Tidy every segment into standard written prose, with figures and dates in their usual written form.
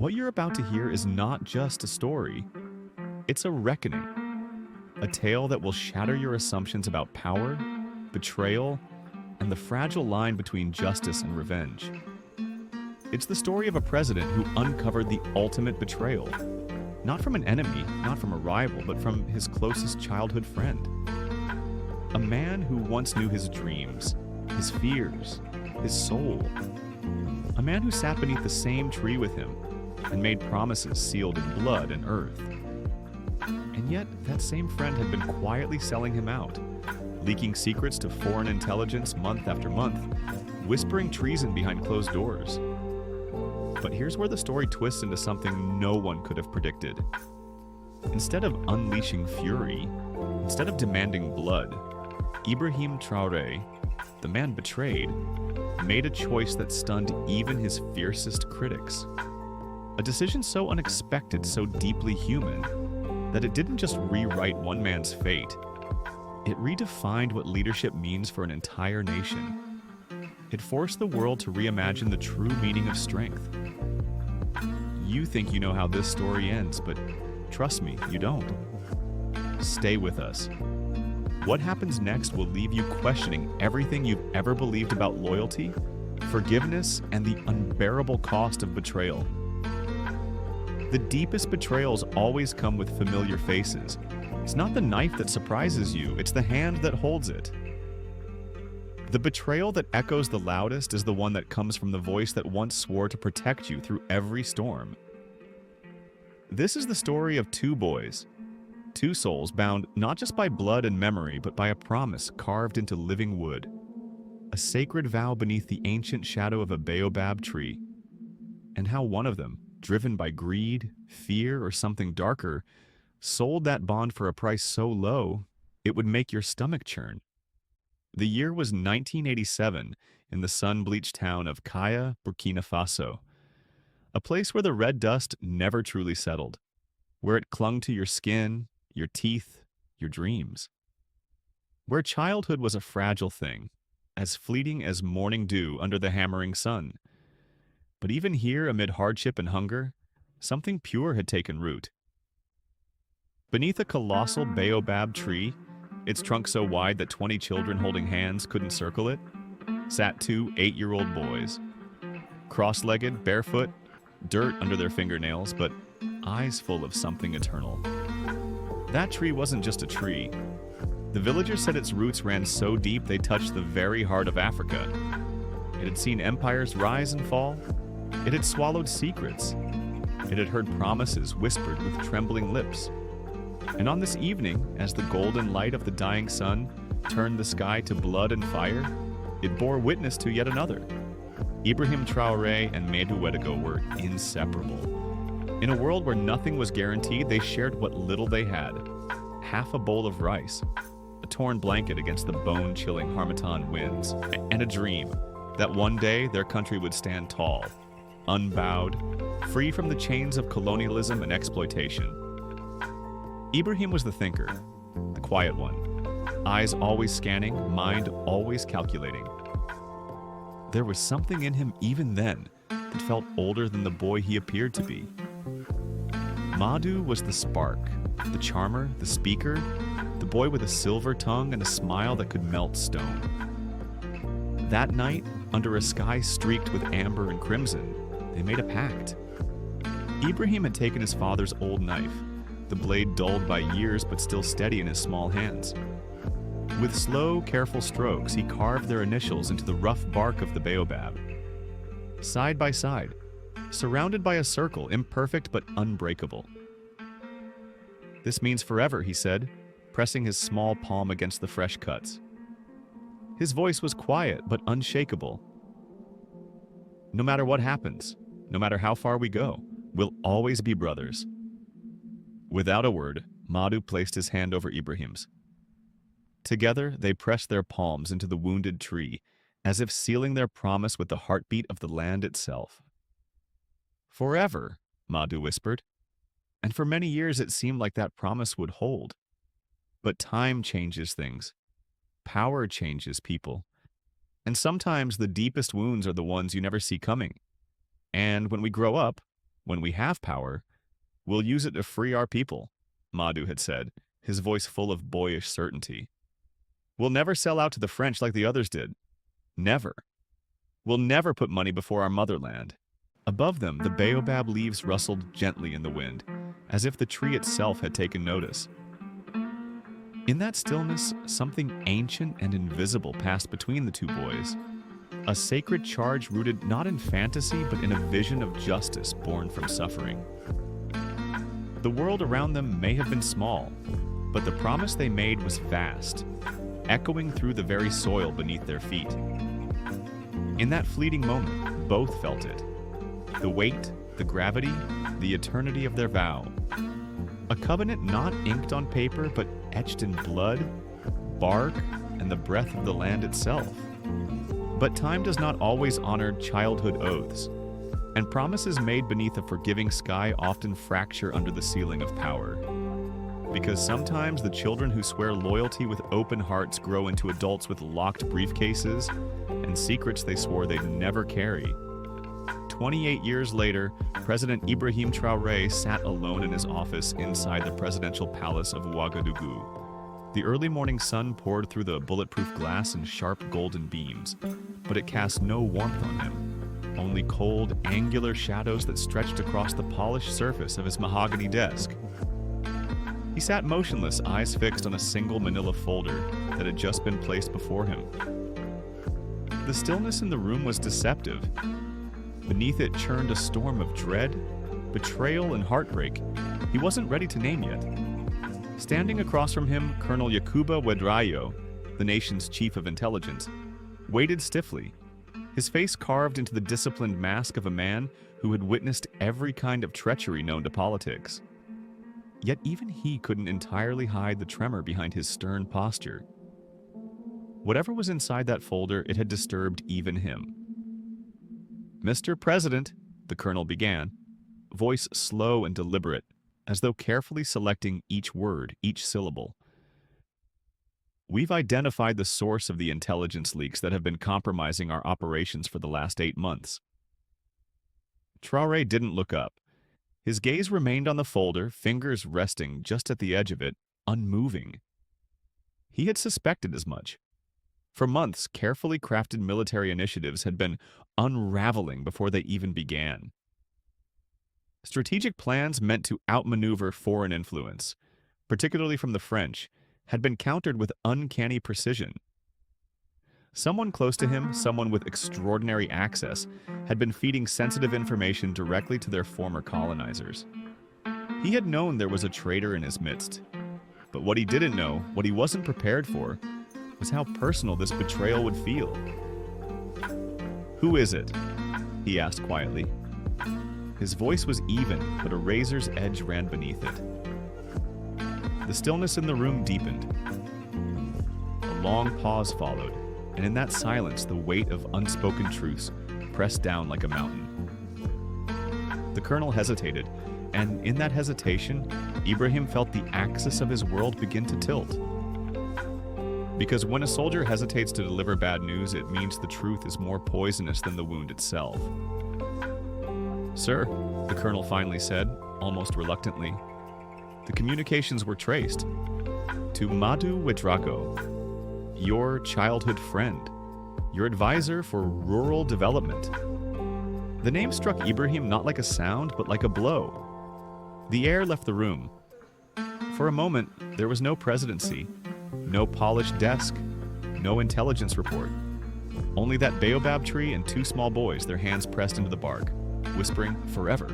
What you're about to hear is not just a story, it's a reckoning. A tale that will shatter your assumptions about power, betrayal, and the fragile line between justice and revenge. It's the story of a president who uncovered the ultimate betrayal. Not from an enemy, not from a rival, but from his closest childhood friend. A man who once knew his dreams, his fears, his soul. A man who sat beneath the same tree with him and made promises sealed in blood and earth. And yet, that same friend had been quietly selling him out, leaking secrets to foreign intelligence month after month, whispering treason behind closed doors. But here's where the story twists into something no one could have predicted. Instead of unleashing fury, instead of demanding blood, Ibrahim Traoré, the man betrayed, made a choice that stunned even his fiercest critics. A decision so unexpected, so deeply human, that it didn't just rewrite one man's fate, it redefined what leadership means for an entire nation. It forced the world to reimagine the true meaning of strength. You think you know how this story ends, but trust me, you don't. Stay with us. What happens next will leave you questioning everything you've ever believed about loyalty, forgiveness, and the unbearable cost of betrayal. The deepest betrayals always come with familiar faces. It's not the knife that surprises you, it's the hand that holds it. The betrayal that echoes the loudest is the one that comes from the voice that once swore to protect you through every storm. This is the story of two boys, two souls bound not just by blood and memory, but by a promise carved into living wood, a sacred vow beneath the ancient shadow of a baobab tree, and how one of them, driven by greed, fear, or something darker, sold that bond for a price so low it would make your stomach churn. The year was 1987 in the sun-bleached town of Kaya, Burkina Faso, a place where the red dust never truly settled, where it clung to your skin, your teeth, your dreams. Where childhood was a fragile thing, as fleeting as morning dew under the hammering sun. But even here, amid hardship and hunger, something pure had taken root. Beneath a colossal baobab tree, its trunk so wide that 20 children holding hands couldn't circle it, sat two 8-year-old boys. Cross-legged, barefoot, dirt under their fingernails, but eyes full of something eternal. That tree wasn't just a tree. The villagers said its roots ran so deep they touched the very heart of Africa. It had seen empires rise and fall. It had swallowed secrets. It had heard promises whispered with trembling lips. And on this evening, as the golden light of the dying sun turned the sky to blood and fire, it bore witness to yet another. Ibrahim Traoré and Medu Wedego were inseparable. In a world where nothing was guaranteed, they shared what little they had. Half a bowl of rice, a torn blanket against the bone-chilling Harmattan winds, and a dream that one day their country would stand tall, unbowed, free from the chains of colonialism and exploitation. Ibrahim was the thinker, the quiet one, eyes always scanning, mind always calculating. There was something in him even then that felt older than the boy he appeared to be. Madu was the spark, the charmer, the speaker, the boy with a silver tongue and a smile that could melt stone. That night, under a sky streaked with amber and crimson, they made a pact. Ibrahim had taken his father's old knife, the blade dulled by years but still steady in his small hands. With slow, careful strokes, he carved their initials into the rough bark of the baobab. Side by side, surrounded by a circle, imperfect but unbreakable. "This means forever," he said, pressing his small palm against the fresh cuts. His voice was quiet but unshakable. "No matter what happens, no matter how far we go, we'll always be brothers." Without a word, Madu placed his hand over Ibrahim's. Together, they pressed their palms into the wounded tree, as if sealing their promise with the heartbeat of the land itself. "Forever," Madu whispered, and for many years it seemed like that promise would hold. But time changes things. Power changes people. And sometimes the deepest wounds are the ones you never see coming. And when we grow up, When we have power, we'll use it to free our people, Madhu had said, his voice full of boyish certainty. We'll never sell out to the French like the others did. Never. We'll never put money before our motherland. Above them, the baobab leaves rustled gently in the wind, as if the tree itself had taken notice. In that stillness, something ancient and invisible passed between the two boys. A sacred charge rooted not in fantasy, but in a vision of justice born from suffering. The world around them may have been small, but the promise they made was vast, echoing through the very soil beneath their feet. In that fleeting moment, both felt it. The weight, the gravity, the eternity of their vow. A covenant not inked on paper, but etched in blood, bark, and the breath of the land itself. But time does not always honor childhood oaths, and promises made beneath a forgiving sky often fracture under the ceiling of power. Because sometimes the children who swear loyalty with open hearts grow into adults with locked briefcases and secrets they swore they'd never carry. 28 years later, President Ibrahim Traoré sat alone in his office inside the presidential palace of Ouagadougou. The early morning sun poured through the bulletproof glass in sharp golden beams, but it cast no warmth on him, only cold, angular shadows that stretched across the polished surface of his mahogany desk. He sat motionless, eyes fixed on a single manila folder that had just been placed before him. The stillness in the room was deceptive. Beneath it churned a storm of dread, betrayal, and heartbreak he wasn't ready to name yet. Standing across from him, Colonel Yakuba Wedrayo, the nation's chief of intelligence, waited stiffly, his face carved into the disciplined mask of a man who had witnessed every kind of treachery known to politics. Yet even he couldn't entirely hide the tremor behind his stern posture. Whatever was inside that folder, it had disturbed even him. "Mr. President," the colonel began, voice slow and deliberate, as though carefully selecting each word, each syllable. "We've identified the source of the intelligence leaks that have been compromising our operations for the last 8 months." Traore didn't look up. His gaze remained on the folder, fingers resting just at the edge of it, unmoving. He had suspected as much. For months, carefully crafted military initiatives had been unraveling before they even began. Strategic plans meant to outmaneuver foreign influence, particularly from the French, had been countered with uncanny precision. Someone close to him, someone with extraordinary access, had been feeding sensitive information directly to their former colonizers. He had known there was a traitor in his midst, but what he didn't know, what he wasn't prepared for, was how personal this betrayal would feel. "Who is it?" he asked quietly. His voice was even, but a razor's edge ran beneath it. The stillness in the room deepened. A long pause followed, and in that silence the weight of unspoken truths pressed down like a mountain. The colonel hesitated, and in that hesitation, Ibrahim felt the axis of his world begin to tilt. Because when a soldier hesitates to deliver bad news, it means the truth is more poisonous than the wound itself. "Sir," the colonel finally said, almost reluctantly, "the communications were traced to Madhu Wedrago, your childhood friend, your advisor for rural development." The name struck Ibrahim not like a sound, but like a blow. The air left the room. For a moment, there was no presidency, no polished desk, no intelligence report. Only that baobab tree and 2 small boys, their hands pressed into the bark, whispering forever.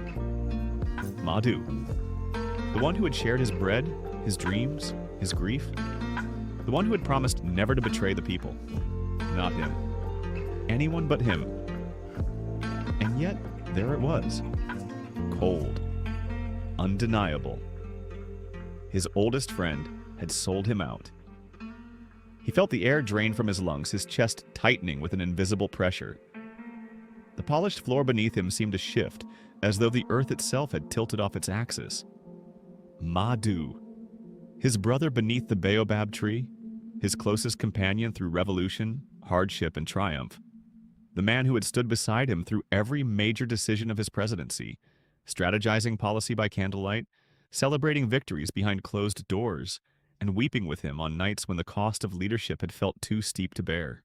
Madhu, the one who had shared his bread, his dreams, his grief, the one who had promised never to betray the people. Not him. Anyone but him. And yet, there it was. Cold. Undeniable. His oldest friend had sold him out. He felt the air drain from his lungs, his chest tightening with an invisible pressure. The polished floor beneath him seemed to shift, as though the earth itself had tilted off its axis. Madhu, his brother beneath the baobab tree, his closest companion through revolution, hardship, and triumph. The man who had stood beside him through every major decision of his presidency, strategizing policy by candlelight, celebrating victories behind closed doors, and weeping with him on nights when the cost of leadership had felt too steep to bear.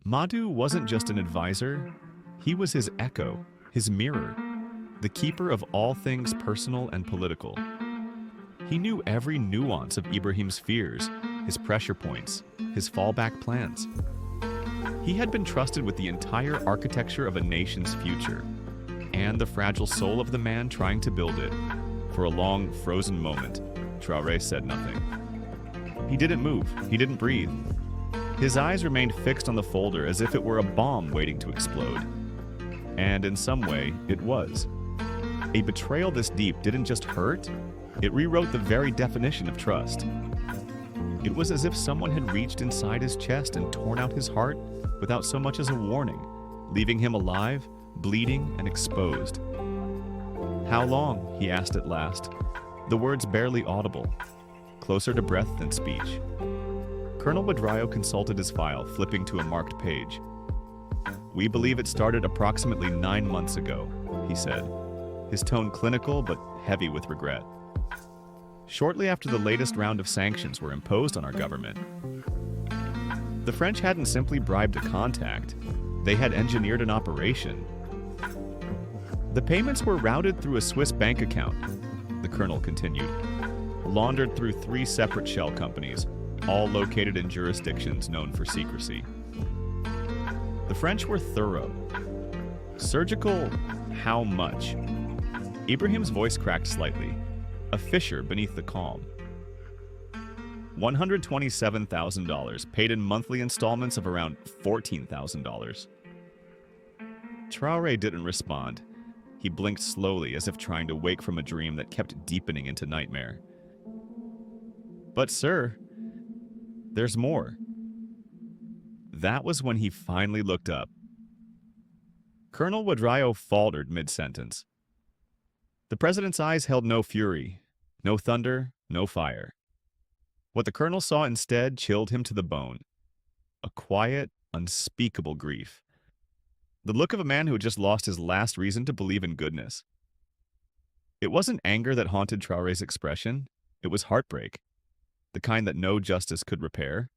Madhu wasn't just an advisor, he was his echo, his mirror, the keeper of all things personal and political. He knew every nuance of Ibrahim's fears, his pressure points, his fallback plans. He had been trusted with the entire architecture of a nation's future, and the fragile soul of the man trying to build it. For a long, frozen moment, Traore said nothing. He didn't move, he didn't breathe. His eyes remained fixed on the folder as if it were a bomb waiting to explode. And in some way, it was. A betrayal this deep didn't just hurt, it rewrote the very definition of trust. It was as if someone had reached inside his chest and torn out his heart without so much as a warning, leaving him alive, bleeding, and exposed. "How long?" he asked at last, the words barely audible, closer to breath than speech. Colonel Betrayal consulted his file, flipping to a marked page. "We believe it started approximately 9 months ago," he said, his tone clinical but heavy with regret. "Shortly after the latest round of sanctions were imposed on our government. The French hadn't simply bribed a contact, they had engineered an operation. The payments were routed through a Swiss bank account," the colonel continued, "laundered through 3 separate shell companies, all located in jurisdictions known for secrecy. The French were thorough. Surgical, how much?" Ibrahim's voice cracked slightly, a fissure beneath the calm. $127,000, paid in monthly installments of around $14,000. Traore didn't respond. He blinked slowly as if trying to wake from a dream that kept deepening into nightmare. "But sir, there's more." That was when he finally looked up. Colonel Wadrayo faltered mid-sentence. The president's eyes held no fury, no thunder, no fire. What the colonel saw instead chilled him to the bone. A quiet, unspeakable grief. The look of a man who had just lost his last reason to believe in goodness. It wasn't anger that haunted Traore's expression, it was heartbreak, the kind that no justice could repair.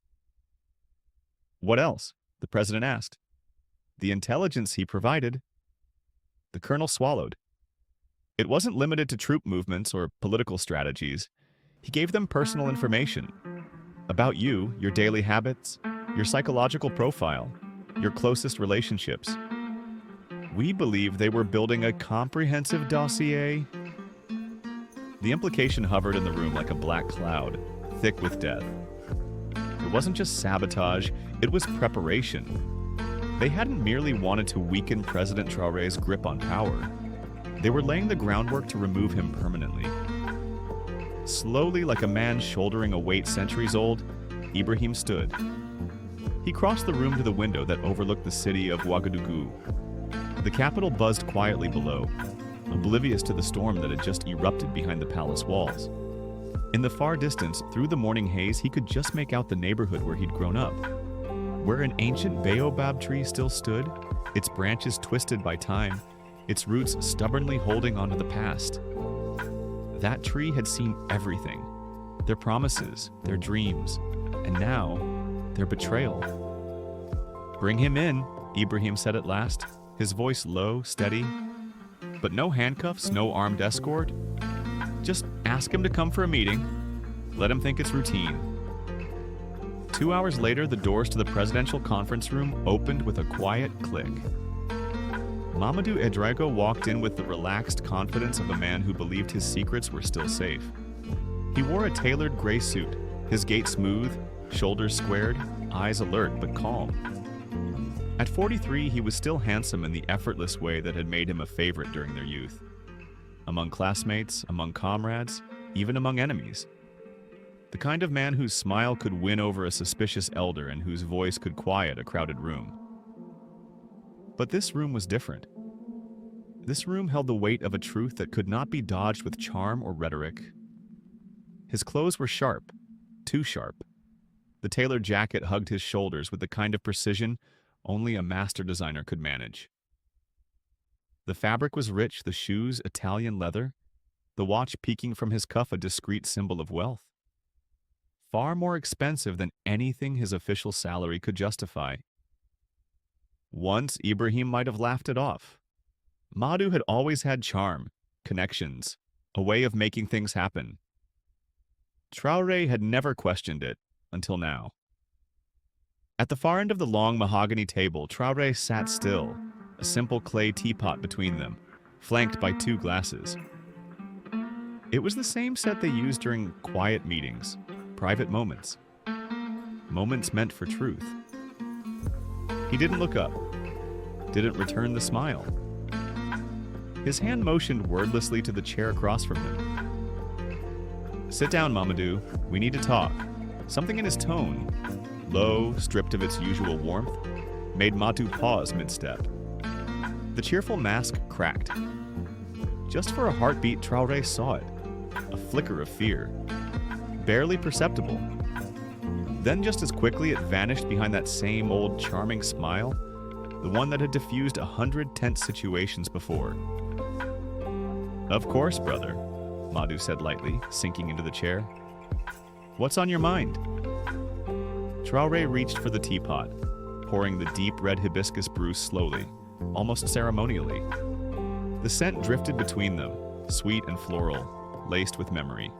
"What else?" the president asked. "The intelligence he provided." The colonel swallowed. It wasn't limited to troop movements or political strategies. He gave them personal information about you, your daily habits, your psychological profile, your closest relationships. "We believe they were building a comprehensive dossier." The implication hovered in the room like a black cloud, thick with death. It wasn't just sabotage, it was preparation. They hadn't merely wanted to weaken President Traore's grip on power. They were laying the groundwork to remove him permanently. Slowly, like a man shouldering a weight centuries old, Ibrahim stood. He crossed the room to the window that overlooked the city of Ouagadougou. The capital buzzed quietly below, oblivious to the storm that had just erupted behind the palace walls. In the far distance, through the morning haze, he could just make out the neighborhood where he'd grown up. Where an ancient baobab tree still stood, its branches twisted by time, its roots stubbornly holding onto the past. That tree had seen everything, their promises, their dreams, and now, their betrayal. "Bring him in," Ibrahim said at last, his voice low, steady. "But no handcuffs, no armed escort. Just ask him to come for a meeting. Let him think it's routine." 2 hours later, the doors to the presidential conference room opened with a quiet click. Mamadou Edrago walked in with the relaxed confidence of a man who believed his secrets were still safe. He wore a tailored gray suit, his gait smooth, shoulders squared, eyes alert but calm. At 43, he was still handsome in the effortless way that had made him a favorite during their youth. Among classmates, among comrades, even among enemies. The kind of man whose smile could win over a suspicious elder and whose voice could quiet a crowded room. But this room was different. This room held the weight of a truth that could not be dodged with charm or rhetoric. His clothes were sharp, too sharp. The tailored jacket hugged his shoulders with the kind of precision only a master designer could manage. The fabric was rich, the shoes Italian leather, the watch peeking from his cuff a discreet symbol of wealth. Far more expensive than anything his official salary could justify. Once, Ibrahim might have laughed it off. Madhu had always had charm, connections, a way of making things happen. Traore had never questioned it, until now. At the far end of the long mahogany table, Traore sat still, a simple clay teapot between them, flanked by 2 glasses. It was the same set they used during quiet meetings, private moments. Moments meant for truth. He didn't look up, didn't return the smile. His hand motioned wordlessly to the chair across from him. "Sit down, Mamadou. We need to talk." Something in his tone, low, stripped of its usual warmth, made Madhu pause mid-step. The cheerful mask cracked. Just for a heartbeat, Traore saw it. A flicker of fear. Barely perceptible. Then just as quickly it vanished behind that same old charming smile, the one that had diffused 100 tense situations before. "Of course, brother," Madhu said lightly, sinking into the chair. "What's on your mind?" Traore reached for the teapot, pouring the deep red hibiscus brew slowly, almost ceremonially. The scent drifted between them, sweet and floral, laced with memory.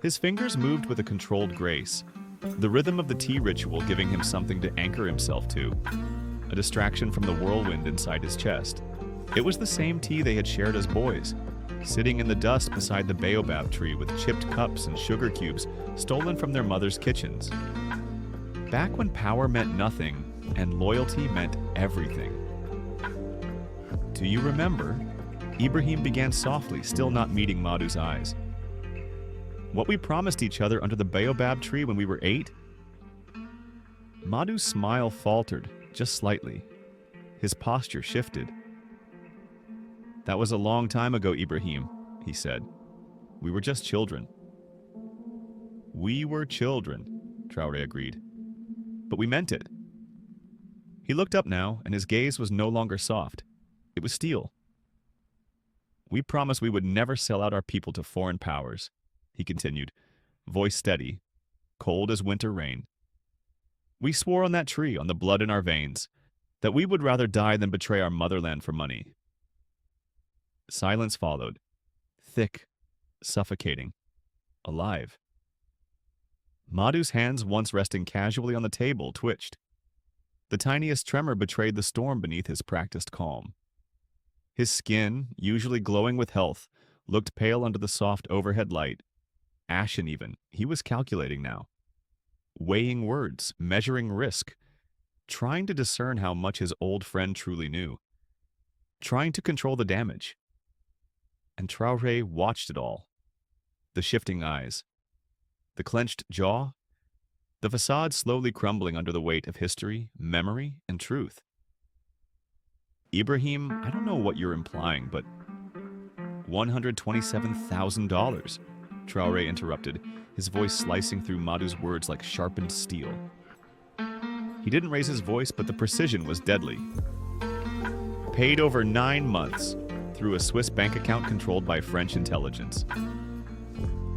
His fingers moved with a controlled grace, the rhythm of the tea ritual giving him something to anchor himself to, a distraction from the whirlwind inside his chest. It was the same tea they had shared as boys, sitting in the dust beside the baobab tree with chipped cups and sugar cubes stolen from their mother's kitchens. Back when power meant nothing and loyalty meant everything. "Do you remember?" Ibrahim began softly, still not meeting Madhu's eyes. "What we promised each other under the baobab tree when we were 8? Madhu's smile faltered, just slightly. His posture shifted. "That was a long time ago, Ibrahim," he said. "We were just children." "We were children," Traore agreed. "But we meant it." He looked up now, and his gaze was no longer soft. It was steel. "We promised we would never sell out our people to foreign powers," he continued, voice steady, cold as winter rain. "We swore on that tree, on the blood in our veins, that we would rather die than betray our motherland for money." Silence followed, thick, suffocating, alive. Madhu's hands, once resting casually on the table, twitched. The tiniest tremor betrayed the storm beneath his practiced calm. His skin, usually glowing with health, looked pale under the soft overhead light. Ashen even, he was calculating now. Weighing words, measuring risk, trying to discern how much his old friend truly knew. Trying to control the damage. And Traore watched it all. The shifting eyes. The clenched jaw. The facade slowly crumbling under the weight of history, memory, and truth. "Ibrahim, I don't know what you're implying, but $127,000, Traore interrupted, his voice slicing through Madhu's words like sharpened steel. He didn't raise his voice, but the precision was deadly. "Paid over 9 months through a Swiss bank account controlled by French intelligence.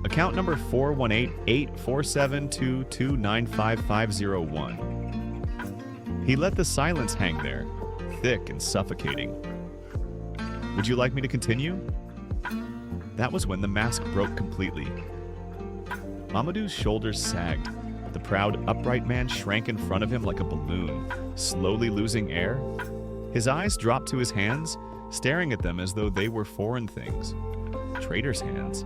Account number 418-84722955501. He let the silence hang there, thick and suffocating. "Would you like me to continue?" That was when the mask broke completely. Mamadou's shoulders sagged. The proud, upright man shrank in front of him like a balloon, slowly losing air. His eyes dropped to his hands, staring at them as though they were foreign things. Traitors' hands.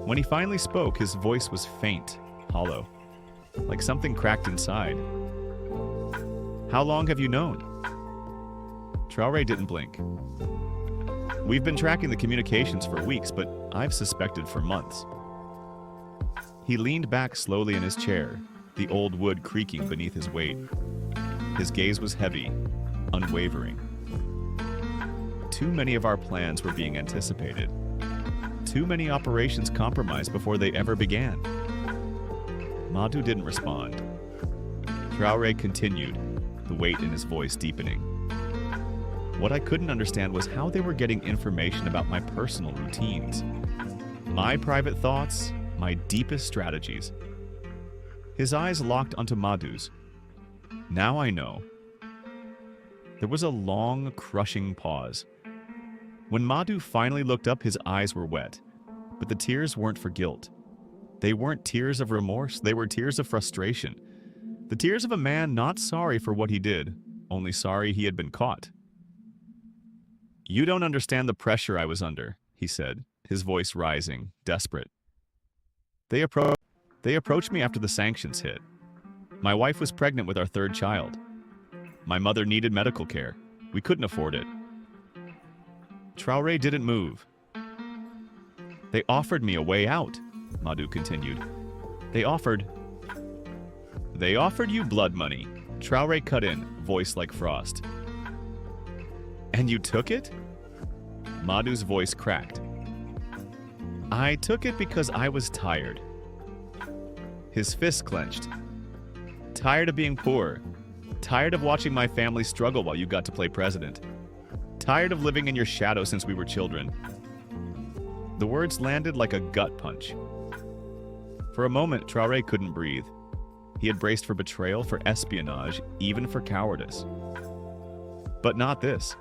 When he finally spoke, his voice was faint, hollow, like something cracked inside. "How long have you known?" Traore didn't blink. "We've been tracking the communications for weeks, but I've suspected for months." He leaned back slowly in his chair, the old wood creaking beneath his weight. His gaze was heavy, unwavering. Too many of our plans were being anticipated. Too many operations compromised before they ever began. Madhu didn't respond. Traore continued, the weight in his voice deepening. What I couldn't understand was how they were getting information about my personal routines, my private thoughts, my deepest strategies. His eyes locked onto Madhu's. Now I know. There was a long, crushing pause. When Madhu finally looked up, his eyes were wet. But the tears weren't for guilt. They weren't tears of remorse, they were tears of frustration. The tears of a man not sorry for what he did, only sorry he had been caught. "You don't understand the pressure I was under," he said, his voice rising, desperate. They approached me after the sanctions hit. My wife was pregnant with our third child. My mother needed medical care. We couldn't afford it. Traore didn't move. They offered me a way out, Madhu continued. They offered you blood money. Traore cut in, voice like frost. And you took it? Madhu's voice cracked. I took it because I was tired. His fist clenched. Tired of being poor. Tired of watching my family struggle while you got to play president. Tired of living in your shadow since we were children. The words landed like a gut punch. For a moment, Traore couldn't breathe. He had braced for betrayal, for espionage, even for cowardice. But not this.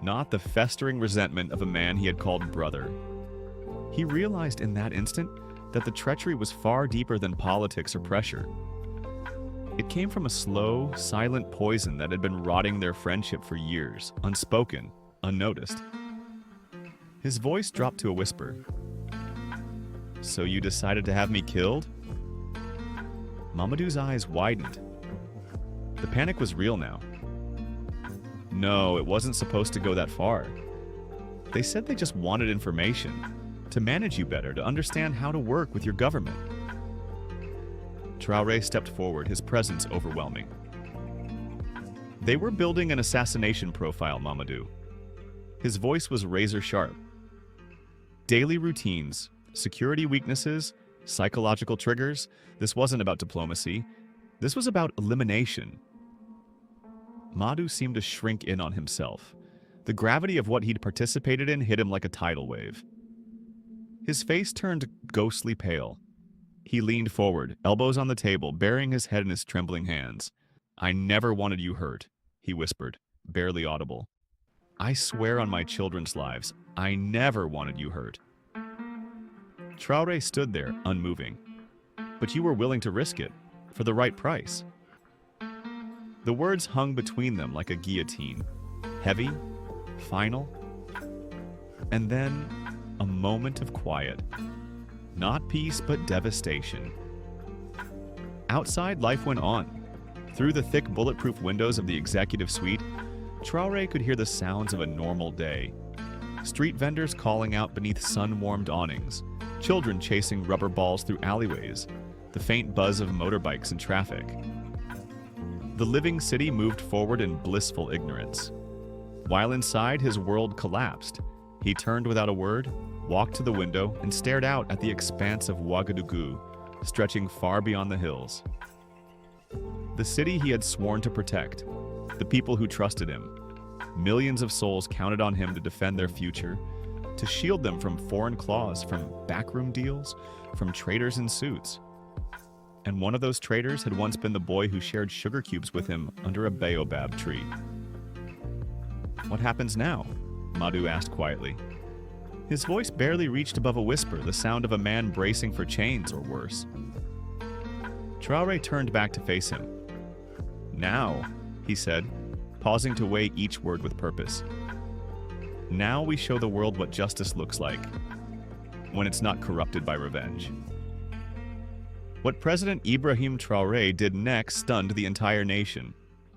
Not the festering resentment of a man he had called brother. He realized in that instant that the treachery was far deeper than politics or pressure. It came from a slow, silent poison that had been rotting their friendship for years, unspoken, unnoticed. His voice dropped to a whisper. So you decided to have me killed? Mamadou's eyes widened. The panic was real now. No, it wasn't supposed to go that far. They said they just wanted information, to manage you better, to understand how to work with your government. Traore stepped forward, his presence overwhelming. They were building an assassination profile, Mamadou. His voice was razor sharp. Daily routines, security weaknesses, psychological triggers. This wasn't about diplomacy. This was about elimination. Madhu seemed to shrink in on himself. The gravity of what he'd participated in hit him like a tidal wave. His face turned ghostly pale. He leaned forward, elbows on the table, burying his head in his trembling hands. I never wanted you hurt, he whispered, barely audible. I swear on my children's lives, I never wanted you hurt. Traore stood there, unmoving. But you were willing to risk it, for the right price. The words hung between them like a guillotine, heavy, final, and then a moment of quiet. Not peace, but devastation. Outside, life went on. Through the thick, bulletproof windows of the executive suite, Traore could hear the sounds of a normal day. Street vendors calling out beneath sun-warmed awnings, children chasing rubber balls through alleyways, the faint buzz of motorbikes and traffic. The living city moved forward in blissful ignorance. While inside, his world collapsed. He turned without a word, walked to the window, and stared out at the expanse of Ouagadougou, stretching far beyond the hills. The city he had sworn to protect, the people who trusted him. Millions of souls counted on him to defend their future, to shield them from foreign claws, from backroom deals, from traitors in suits. And one of those traitors had once been the boy who shared sugar cubes with him under a baobab tree. What happens now? Madhu asked quietly. His voice barely reached above a whisper, the sound of a man bracing for chains or worse. Traore turned back to face him. Now, he said, pausing to weigh each word with purpose. Now we show the world what justice looks like, when it's not corrupted by revenge. What President Ibrahim Traoré did next stunned the entire nation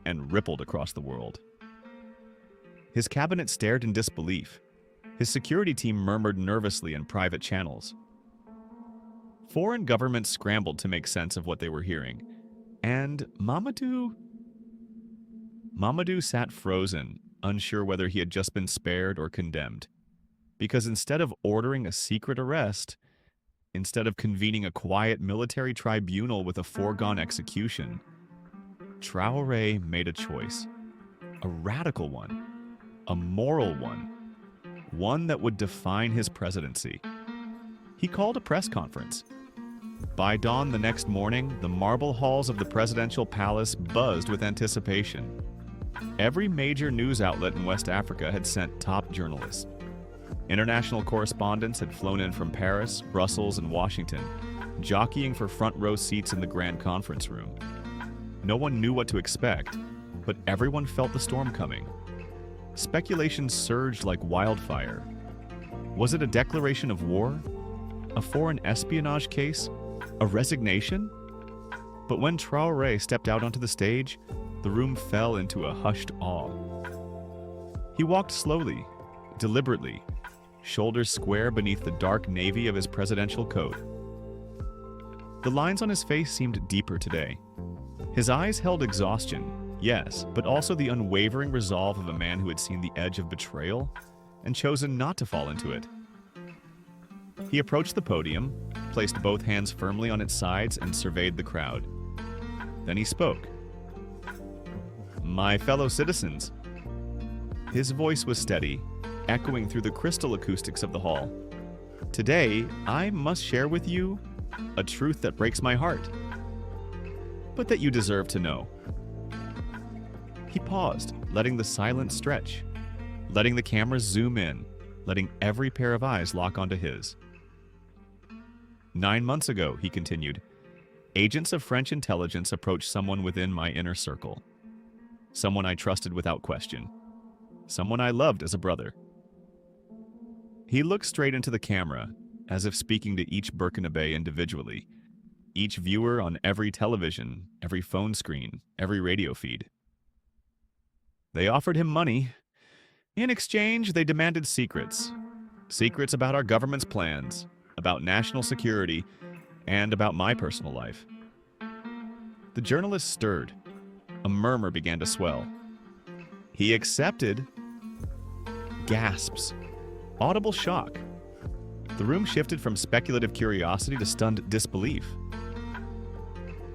and rippled across the world. His cabinet stared in disbelief. His security team murmured nervously in private channels. Foreign governments scrambled to make sense of what they were hearing. And Mamadou sat frozen, unsure whether he had just been spared or condemned. Because instead of ordering a secret arrest, instead of convening a quiet military tribunal with a foregone execution, Traoré made a choice. A radical one. a moral one that would define his presidency. He called a press conference. By dawn the next morning, the marble halls of the presidential palace buzzed with anticipation. Every major news outlet in West Africa had sent top journalists. International correspondents had flown in from Paris, Brussels, and Washington, jockeying for front row seats in the grand conference room. No one knew what to expect, but everyone felt the storm coming. Speculation surged like wildfire. Was it a declaration of war? A foreign espionage case? A resignation? But when Traore stepped out onto the stage, the room fell into a hushed awe. He walked slowly, deliberately, shoulders square beneath the dark navy of his presidential coat. The lines on his face seemed deeper today. His eyes held exhaustion, yes, but also the unwavering resolve of a man who had seen the edge of betrayal and chosen not to fall into it. He approached the podium, placed both hands firmly on its sides, and surveyed the crowd. Then he spoke. "My fellow citizens." His voice was steady, echoing through the crystal acoustics of the hall. "Today, I must share with you a truth that breaks my heart, but that you deserve to know." He paused, letting the silence stretch, letting the cameras zoom in, letting every pair of eyes lock onto his. 9 months ago, he continued, agents of French intelligence approached someone within my inner circle. Someone I trusted without question. Someone I loved as a brother. He looked straight into the camera, as if speaking to each Burkinabe individually, each viewer on every television, every phone screen, every radio feed. They offered him money. In exchange, they demanded secrets. Secrets about our government's plans, about national security, and about my personal life. The journalist stirred. A murmur began to swell. He accepted. Gasps. Audible shock. The room shifted from speculative curiosity to stunned disbelief.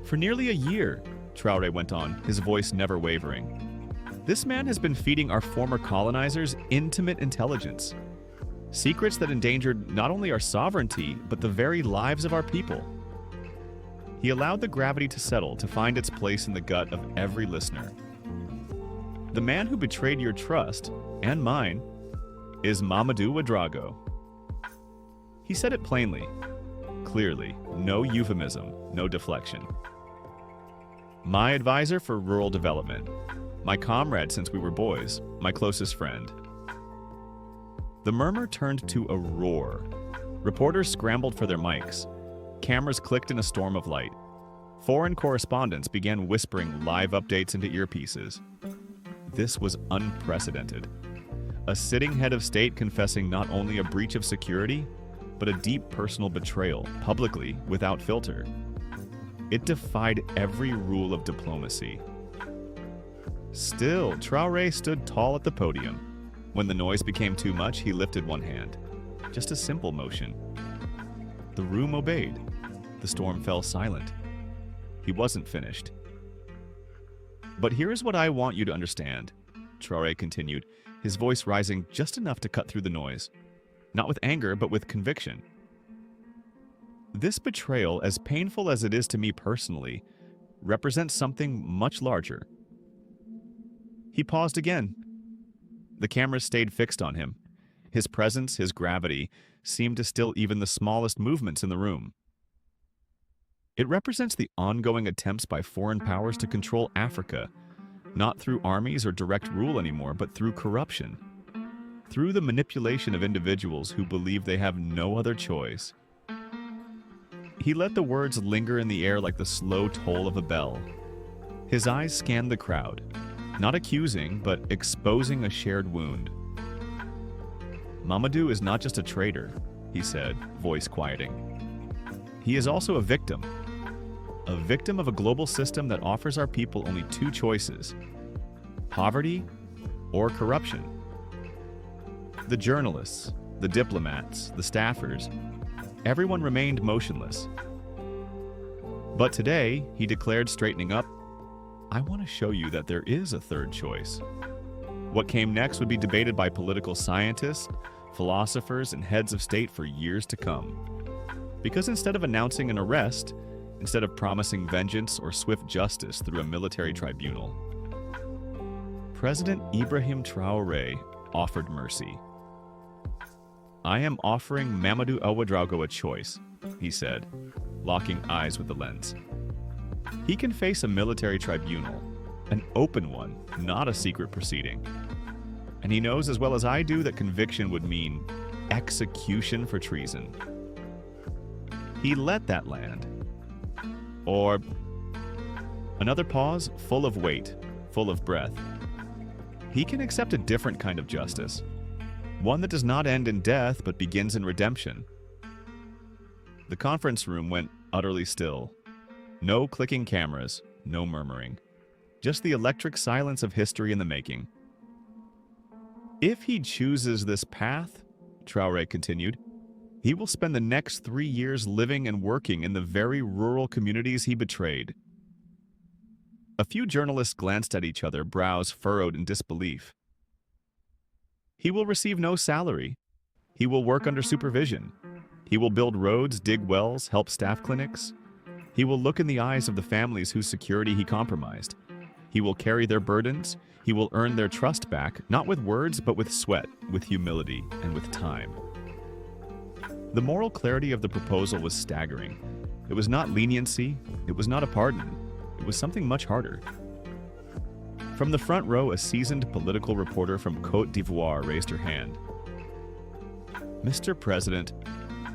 For nearly a year, Traore went on, his voice never wavering, this man has been feeding our former colonizers intimate intelligence. Secrets that endangered not only our sovereignty, but the very lives of our people. He allowed the gravity to settle, to find its place in the gut of every listener. The man who betrayed your trust, and mine, is Mamadou Ouedraogo. He said it plainly, clearly, no euphemism, no deflection. My advisor for rural development, my comrade since we were boys, my closest friend. The murmur turned to a roar. Reporters scrambled for their mics. Cameras clicked in a storm of light. Foreign correspondents began whispering live updates into earpieces. This was unprecedented. A sitting head of state confessing not only a breach of security, but a deep personal betrayal, publicly, without filter. It defied every rule of diplomacy. Still, Traore stood tall at the podium. When the noise became too much, he lifted one hand. Just a simple motion. The room obeyed. The storm fell silent. He wasn't finished. But here is what I want you to understand, Traore continued, his voice rising just enough to cut through the noise. Not with anger, but with conviction. This betrayal, as painful as it is to me personally, represents something much larger. He paused again. The cameras stayed fixed on him. His presence, his gravity, seemed to still even the smallest movements in the room. It represents the ongoing attempts by foreign powers to control Africa, not through armies or direct rule anymore, but through corruption, through the manipulation of individuals who believe they have no other choice. He let the words linger in the air like the slow toll of a bell. His eyes scanned the crowd, not accusing, but exposing a shared wound. Mamadou is not just a traitor, he said, voice quieting. He is also a victim of a global system that offers our people only two choices: poverty or corruption. The journalists, the diplomats, the staffers, everyone remained motionless. But today, he declared, straightening up, I want to show you that there is a third choice. What came next would be debated by political scientists, philosophers, and heads of state for years to come. Because instead of announcing an arrest, instead of promising vengeance or swift justice through a military tribunal, President Ibrahim Traoré offered mercy. "I am offering Mamadou Ouedraogo a choice," he said, locking eyes with the lens. "He can face a military tribunal, an open one, not a secret proceeding. And he knows as well as I do that conviction would mean execution for treason. He let that land. Or..." Another pause, full of weight, full of breath. "He can accept a different kind of justice. One that does not end in death but begins in redemption." The conference room went utterly still. No clicking cameras, no murmuring. Just the electric silence of history in the making. "If he chooses this path," Traoré continued, "he will spend the next 3 years living and working in the very rural communities he betrayed." A few journalists glanced at each other, brows furrowed in disbelief. "He will receive no salary. He will work under supervision. He will build roads, dig wells, help staff clinics. He will look in the eyes of the families whose security he compromised. He will carry their burdens. He will earn their trust back, not with words, but with sweat, with humility, and with time." The moral clarity of the proposal was staggering. It was not leniency. It was not a pardon. It was something much harder. From the front row, a seasoned political reporter from Côte d'Ivoire raised her hand. "Mr. President,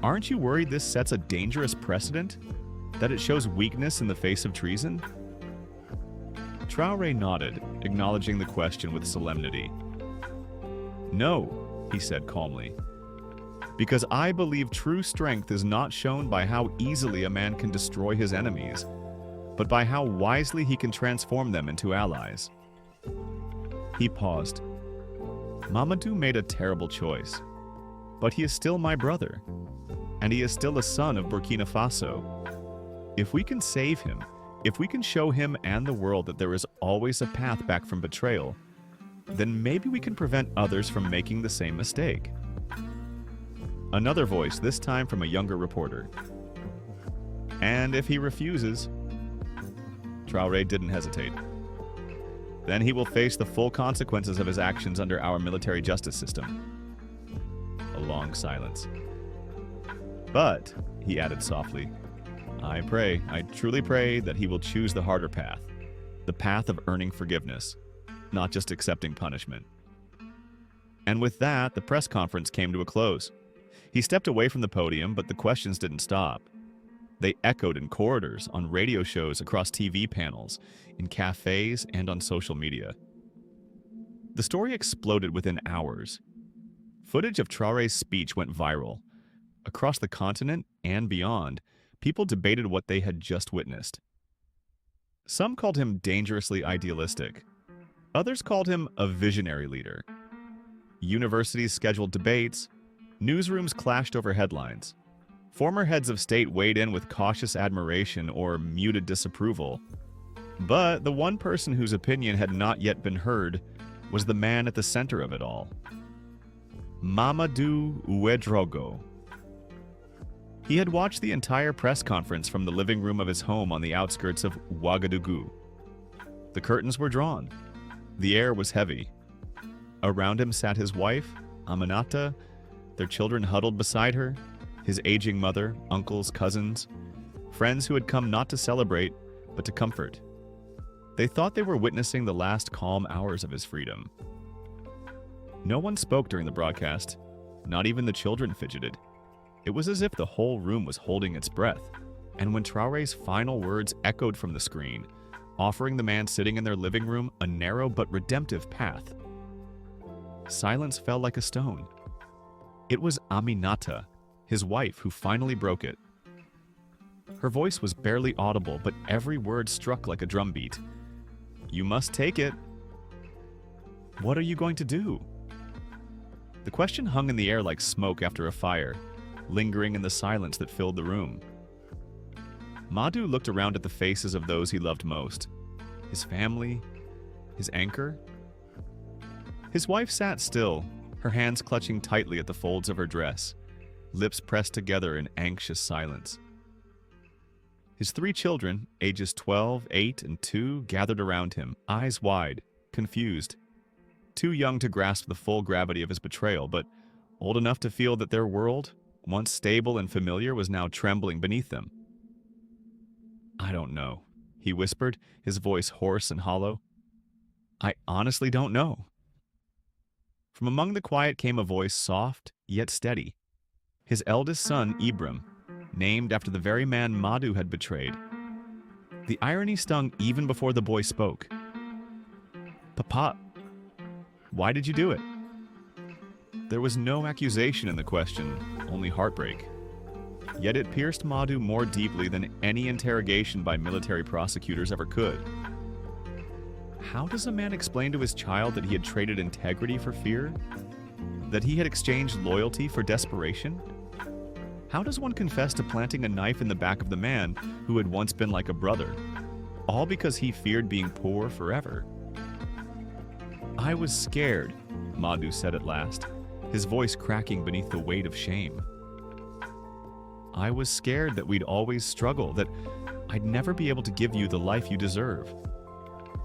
aren't you worried this sets a dangerous precedent? That it shows weakness in the face of treason?" Traoré nodded, acknowledging the question with solemnity. "No," he said calmly, "because I believe true strength is not shown by how easily a man can destroy his enemies, but by how wisely he can transform them into allies." He paused. "Mamadou made a terrible choice, but he is still my brother, and he is still a son of Burkina Faso. If we can save him, if we can show him and the world that there is always a path back from betrayal, then maybe we can prevent others from making the same mistake." Another voice, this time from a younger reporter. "And if he refuses..." Traoré didn't hesitate. "Then he will face the full consequences of his actions under our military justice system." A long silence. "But," he added softly, I truly pray that he will choose the harder path, the path of earning forgiveness, not just accepting punishment." And with that, the press conference came to a close. He stepped away from the podium, but the questions didn't stop. They echoed in corridors, on radio shows, across TV panels, in cafes, and on social media. The story exploded within hours. Footage of Traoré's speech went viral. Across the continent and beyond, people debated what they had just witnessed. Some called him dangerously idealistic. Others called him a visionary leader. Universities scheduled debates. Newsrooms clashed over headlines. Former heads of state weighed in with cautious admiration or muted disapproval. But the one person whose opinion had not yet been heard was the man at the center of it all. Mamadou Ouedraogo. He had watched the entire press conference from the living room of his home on the outskirts of Ouagadougou. The curtains were drawn. The air was heavy. Around him sat his wife, Aminata, their children huddled beside her, his aging mother, uncles, cousins, friends who had come not to celebrate, but to comfort. They thought they were witnessing the last calm hours of his freedom. No one spoke during the broadcast. Not even the children fidgeted. It was as if the whole room was holding its breath, and when Traoré's final words echoed from the screen, offering the man sitting in their living room a narrow but redemptive path, silence fell like a stone. It was Aminata, his wife, who finally broke it. Her voice was barely audible, but every word struck like a drumbeat. "You must take it." "What are you going to do?" The question hung in the air like smoke after a fire, lingering in the silence that filled the room. Madou looked around at the faces of those he loved most. His family, his anchor, His wife sat still, her hands clutching tightly at the folds of her dress, lips pressed together in anxious silence. His 3 children, ages 12, 8, and 2, gathered around him, eyes wide, confused, too young to grasp the full gravity of his betrayal, but old enough to feel that their world, once stable and familiar, was now trembling beneath them. "I don't know," he whispered, his voice hoarse and hollow. "I honestly don't know." From among the quiet came a voice soft, yet steady. His eldest son, Ibrahim, named after the very man Madhu had betrayed. The irony stung even before the boy spoke. "Papa, why did you do it?" There was no accusation in the question, only heartbreak. Yet it pierced Madhu more deeply than any interrogation by military prosecutors ever could. How does a man explain to his child that he had traded integrity for fear? That he had exchanged loyalty for desperation? How does one confess to planting a knife in the back of the man who had once been like a brother, all because he feared being poor forever? "I was scared," Madhu said at last, his voice cracking beneath the weight of shame. "I was scared that we'd always struggle, that I'd never be able to give you the life you deserve.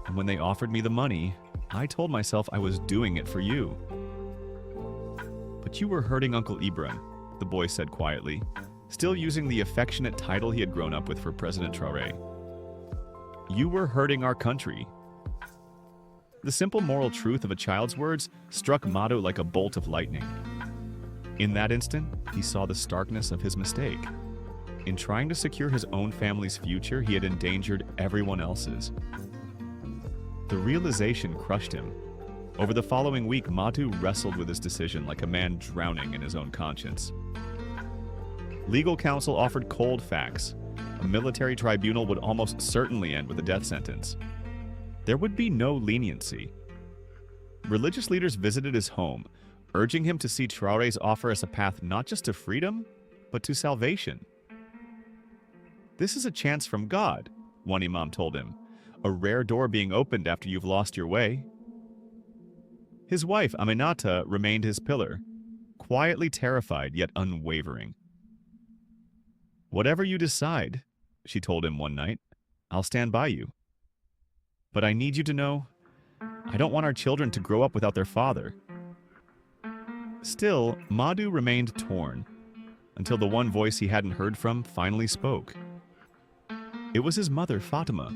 And when they offered me the money, I told myself I was doing it for you." "But you were hurting Uncle Ibrahim," the boy said quietly, still using the affectionate title he had grown up with for President Traore. "You were hurting our country." The simple moral truth of a child's words struck Madhu like a bolt of lightning. In that instant, he saw the starkness of his mistake. In trying to secure his own family's future, he had endangered everyone else's. The realization crushed him. Over the following week, Madhu wrestled with his decision like a man drowning in his own conscience. Legal counsel offered cold facts. A military tribunal would almost certainly end with a death sentence. There would be no leniency. Religious leaders visited his home, urging him to see Traore's offer as a path not just to freedom, but to salvation. "This is a chance from God," one imam told him, "a rare door being opened after you've lost your way." His wife, Aminata, remained his pillar, quietly terrified yet unwavering. "Whatever you decide," she told him one night, "I'll stand by you. But I need you to know, I don't want our children to grow up without their father." Still, Madhu remained torn, until the one voice he hadn't heard from finally spoke. It was his mother, Fatima,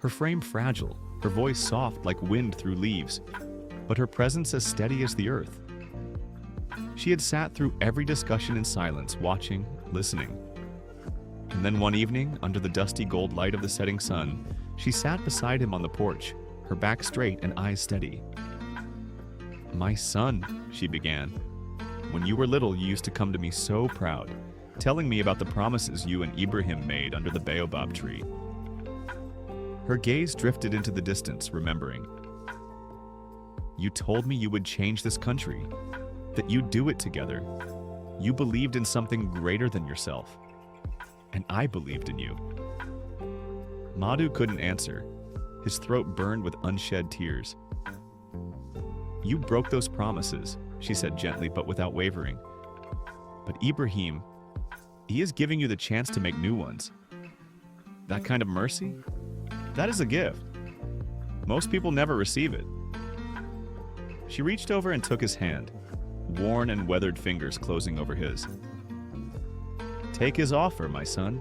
her frame fragile, her voice soft like wind through leaves, but her presence as steady as the earth. She had sat through every discussion in silence, watching, listening. And then one evening, under the dusty gold light of the setting sun, she sat beside him on the porch, her back straight and eyes steady. "My son," she began, "when you were little, you used to come to me so proud, telling me about the promises you and Ibrahim made under the baobab tree." Her gaze drifted into the distance, remembering. "You told me you would change this country, that you'd do it together. You believed in something greater than yourself. And I believed in you." Madhu couldn't answer. His throat burned with unshed tears. "You broke those promises," she said gently but without wavering. "But Ibrahim, he is giving you the chance to make new ones. That kind of mercy? That is a gift. Most people never receive it." She reached over and took his hand, worn and weathered fingers closing over his. "Take his offer, my son.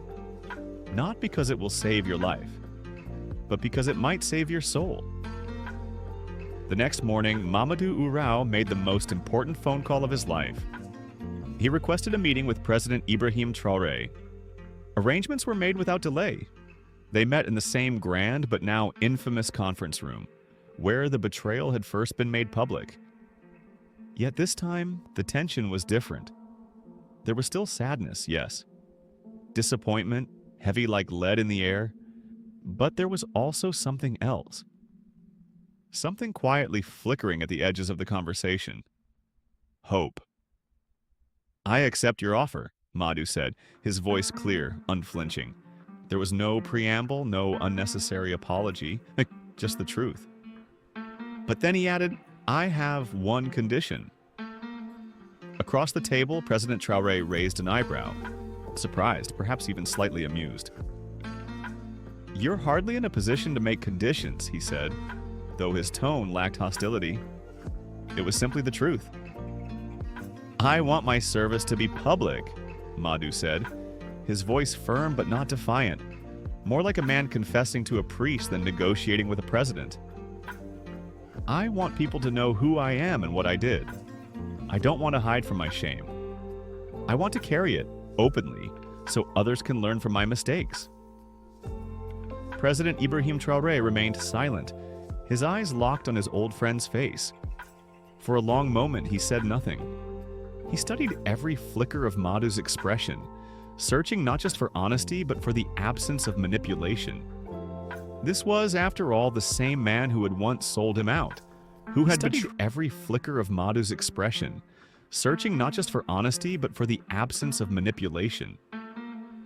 Not because it will save your life, but because it might save your soul." The next morning, Mamadou Ourao made the most important phone call of his life. He requested a meeting with President Ibrahim Traoré. Arrangements were made without delay. They met in the same grand but now infamous conference room, where the betrayal had first been made public. Yet this time, the tension was different. There was still sadness, yes. Disappointment, heavy like lead in the air. But there was also something else. Something quietly flickering at the edges of the conversation. Hope. "I accept your offer," Madhu said, his voice clear, unflinching. There was no preamble, no unnecessary apology, just the truth. But then he added, I have one condition. Across the table, President Traore raised an eyebrow, surprised, perhaps even slightly amused. You're hardly in a position to make conditions, he said, though his tone lacked hostility. It was simply the truth. I want my service to be public, Madhu said, his voice firm but not defiant, more like a man confessing to a priest than negotiating with a president. I want people to know who I am and what I did. I don't want to hide from my shame. I want to carry it openly so others can learn from my mistakes. President Ibrahim Traoré remained silent, his eyes locked on his old friend's face. For a long moment, he said nothing. He studied every flicker of Madhu's expression, searching not just for honesty, but for the absence of manipulation. This was, after all, the same man who had once sold him out, who had studied every flicker of Madhu's expression, searching not just for honesty, but for the absence of manipulation.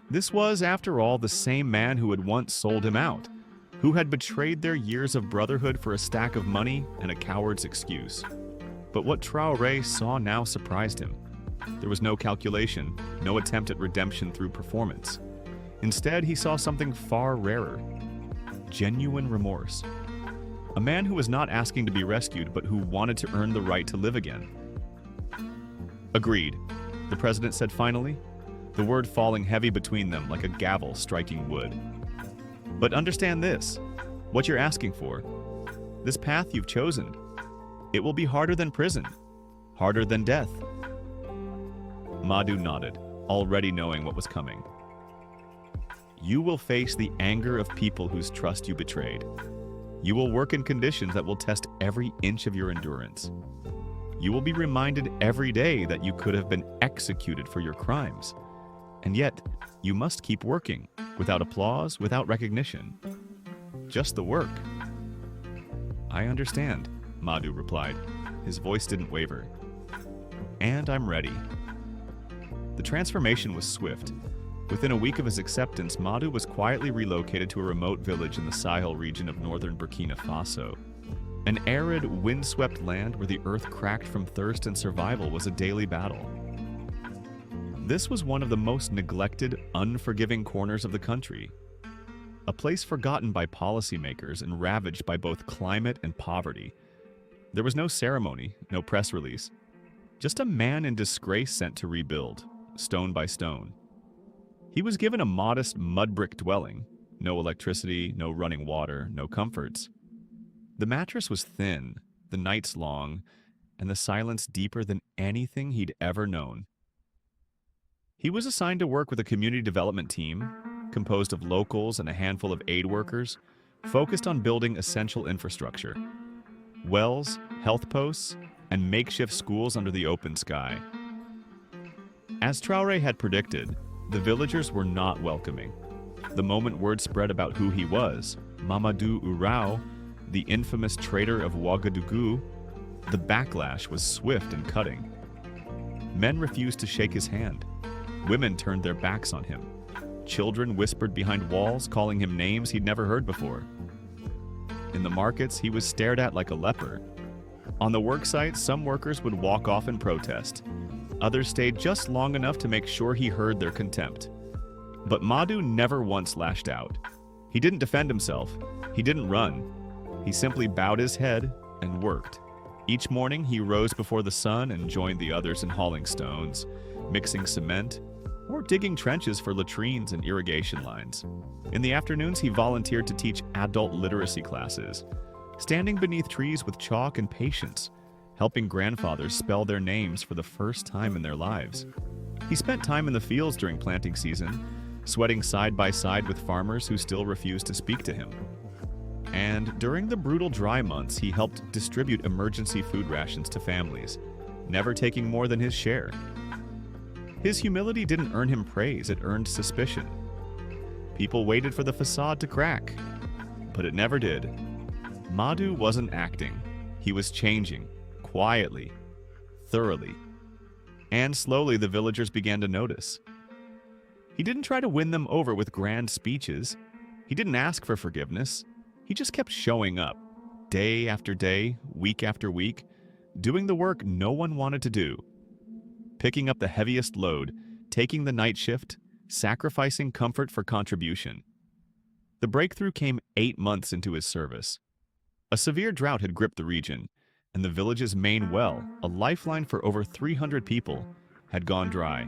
This was, after all, the same man who had once sold him out, who had betrayed their years of brotherhood for a stack of money and a coward's excuse. But what Traoré saw now surprised him. There was no calculation, no attempt at redemption through performance. Instead, he saw something far rarer: genuine remorse. A man who was not asking to be rescued, but who wanted to earn the right to live again. Agreed, the president said finally, the word falling heavy between them like a gavel striking wood. But understand this, what you're asking for, this path you've chosen, it will be harder than prison, harder than death. Madhu nodded, already knowing what was coming. You will face the anger of people whose trust you betrayed. You will work in conditions that will test every inch of your endurance. You will be reminded every day that you could have been executed for your crimes. And yet, you must keep working, without applause, without recognition. Just the work. I understand, Madhu replied. His voice didn't waver. And I'm ready. The transformation was swift. Within a week of his acceptance, Madhu was quietly relocated to a remote village in the Sahel region of northern Burkina Faso. An arid, windswept land where the earth cracked from thirst and survival was a daily battle. This was one of the most neglected, unforgiving corners of the country. A place forgotten by policymakers and ravaged by both climate and poverty. There was no ceremony, no press release. Just a man in disgrace sent to rebuild, stone by stone. He was given a modest mud brick dwelling, no electricity, no running water, no comforts. The mattress was thin, the nights long, and the silence deeper than anything he'd ever known. He was assigned to work with a community development team, composed of locals and a handful of aid workers, focused on building essential infrastructure. Wells, health posts, and makeshift schools under the open sky. As Traoré had predicted, the villagers were not welcoming. The moment word spread about who he was, Mamadou Ourao, the infamous traitor of Ouagadougou, the backlash was swift and cutting. Men refused to shake his hand. Women turned their backs on him. Children whispered behind walls, calling him names he'd never heard before. In the markets, he was stared at like a leper. On the worksite, some workers would walk off in protest. Others stayed just long enough to make sure he heard their contempt. But Madhu never once lashed out. He didn't defend himself. He didn't run. He simply bowed his head and worked. Each morning, he rose before the sun and joined the others in hauling stones, mixing cement, or digging trenches for latrines and irrigation lines. In the afternoons, he volunteered to teach adult literacy classes, standing beneath trees with chalk and patience, helping grandfathers spell their names for the first time in their lives. He spent time in the fields during planting season, sweating side by side with farmers who still refused to speak to him. And during the brutal dry months, he helped distribute emergency food rations to families, never taking more than his share. His humility didn't earn him praise, it earned suspicion. People waited for the facade to crack, but it never did. Madhu wasn't acting. He was changing, quietly, thoroughly. And slowly the villagers began to notice. He didn't try to win them over with grand speeches. He didn't ask for forgiveness. He just kept showing up, day after day, week after week, doing the work no one wanted to do, picking up the heaviest load, taking the night shift, sacrificing comfort for contribution. The breakthrough came 8 months into his service. A severe drought had gripped the region, and the village's main well, a lifeline for over 300 people, had gone dry.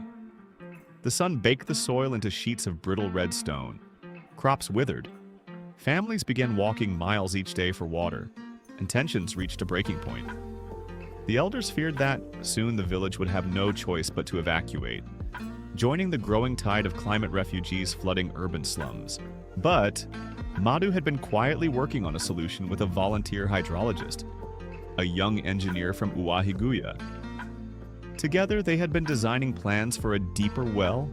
The sun baked the soil into sheets of brittle red stone. Crops withered. Families began walking miles each day for water, and tensions reached a breaking point. The elders feared that soon the village would have no choice but to evacuate, joining the growing tide of climate refugees flooding urban slums. But Madhu had been quietly working on a solution with a volunteer hydrologist, a young engineer from Uwahiguya. Together, they had been designing plans for a deeper well,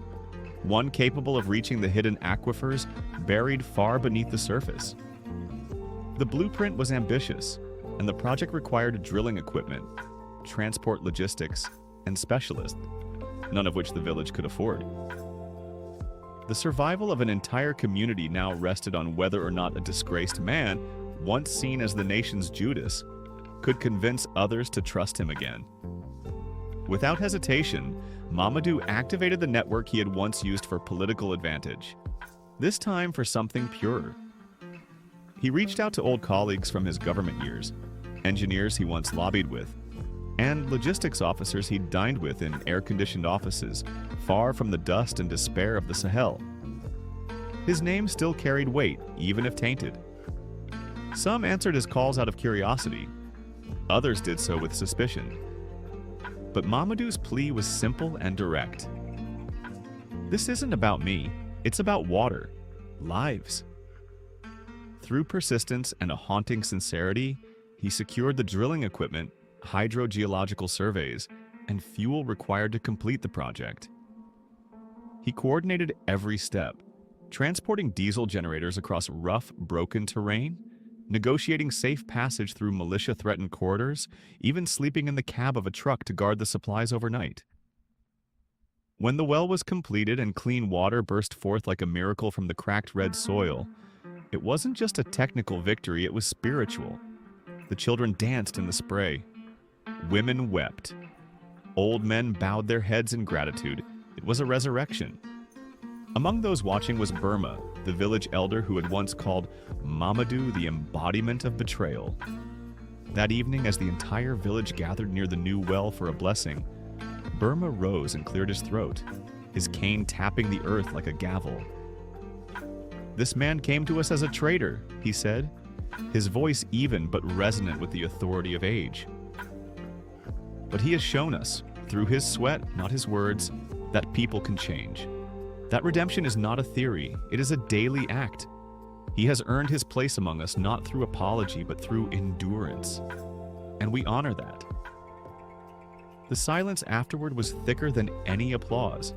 one capable of reaching the hidden aquifers buried far beneath the surface. The blueprint was ambitious, and the project required drilling equipment, transport logistics, and specialists, none of which the village could afford. The survival of an entire community now rested on whether or not a disgraced man, once seen as the nation's Judas, could convince others to trust him again. Without hesitation, Mamadou activated the network he had once used for political advantage, this time for something purer. He reached out to old colleagues from his government years, engineers he once lobbied with, and logistics officers he'd dined with in air-conditioned offices, far from the dust and despair of the Sahel. His name still carried weight, even if tainted. Some answered his calls out of curiosity, others did so with suspicion. But Mamadou's plea was simple and direct. This isn't about me, it's about water, lives. Through persistence and a haunting sincerity, he secured the drilling equipment, hydrogeological surveys, and fuel required to complete the project. He coordinated every step, transporting diesel generators across rough, broken terrain, negotiating safe passage through militia-threatened corridors, even sleeping in the cab of a truck to guard the supplies overnight. When the well was completed and clean water burst forth like a miracle from the cracked red soil, it wasn't just a technical victory, it was spiritual. The children danced in the spray. Women wept. Old men bowed their heads in gratitude. It was a resurrection. Among those watching was Burma, the village elder who had once called Mamadou the embodiment of betrayal. That evening, as the entire village gathered near the new well for a blessing, Burma rose and cleared his throat, his cane tapping the earth like a gavel. "This man came to us as a traitor," he said, his voice even but resonant with the authority of age. "But he has shown us, through his sweat, not his words, that people can change. That redemption is not a theory, it is a daily act. He has earned his place among us not through apology, but through endurance. And we honor that." The silence afterward was thicker than any applause.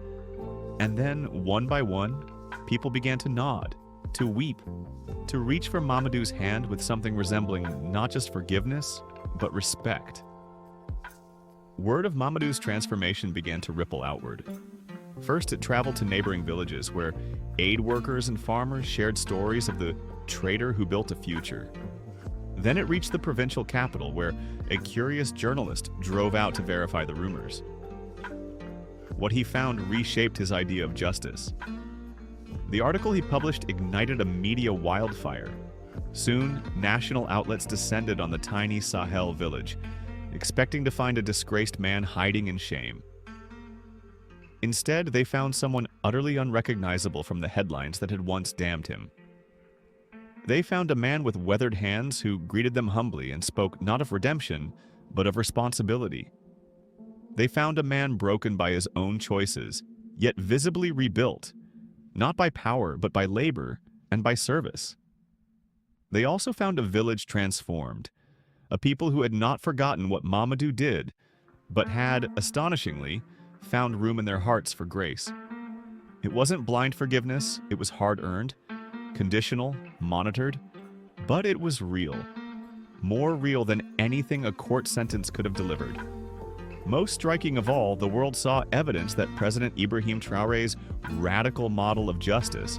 And then, one by one, people began to nod, to weep, to reach for Mamadou's hand with something resembling not just forgiveness, but respect. Word of Mamadou's transformation began to ripple outward. First, it traveled to neighboring villages where aid workers and farmers shared stories of the traitor who built a future. Then it reached the provincial capital where a curious journalist drove out to verify the rumors. What he found reshaped his idea of justice. The article he published ignited a media wildfire. Soon, national outlets descended on the tiny Sahel village, expecting to find a disgraced man hiding in shame. Instead, they found someone utterly unrecognizable from the headlines that had once damned him. They found a man with weathered hands who greeted them humbly and spoke not of redemption, but of responsibility. They found a man broken by his own choices, yet visibly rebuilt, not by power, but by labor and by service. They also found a village transformed, a people who had not forgotten what Mamadou did, but had, astonishingly, found room in their hearts for grace. It wasn't blind forgiveness, it was hard-earned, conditional, monitored, but it was real. More real than anything a court sentence could have delivered. Most striking of all, the world saw evidence that President Ibrahim Traoré's radical model of justice,